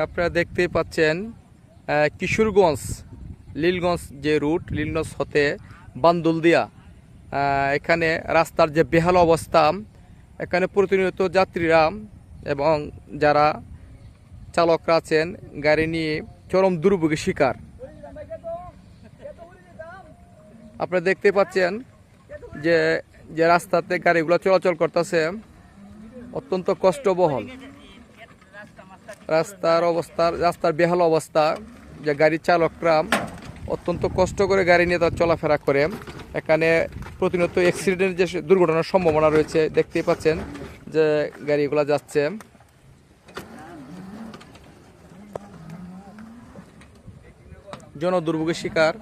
আপনারা দেখতেই পাচ্ছেন কিশোরগঞ্জ লীলগঞ্জ যে রুট, লীলগঞ্জ হতে বান্দুলদিয়া, এখানে রাস্তার যে বেহাল অবস্থা, এখানে প্রতিনিয়ত যাত্রীরা এবং যারা চালকরা আছেন গাড়ি নিয়ে চরম দুর্ভোগের শিকার। আপনারা দেখতে পাচ্ছেন যে যে রাস্তাতে গাড়িগুলো চলাচল করতেছে অত্যন্ত কষ্টবহল। রাস্তার বেহাল অবস্থা, যে গাড়ির চালকরা অত্যন্ত কষ্ট করে গাড়ি নিয়ে তার চলাফেরা করে। এখানে প্রতিনিয়ত অ্যাক্সিডেন্ট যে দুর্ঘটনার সম্ভাবনা রয়েছে, দেখতেই পাচ্ছেন যে গাড়িগুলো যাচ্ছে। জনদুর্ভোগের শিকার।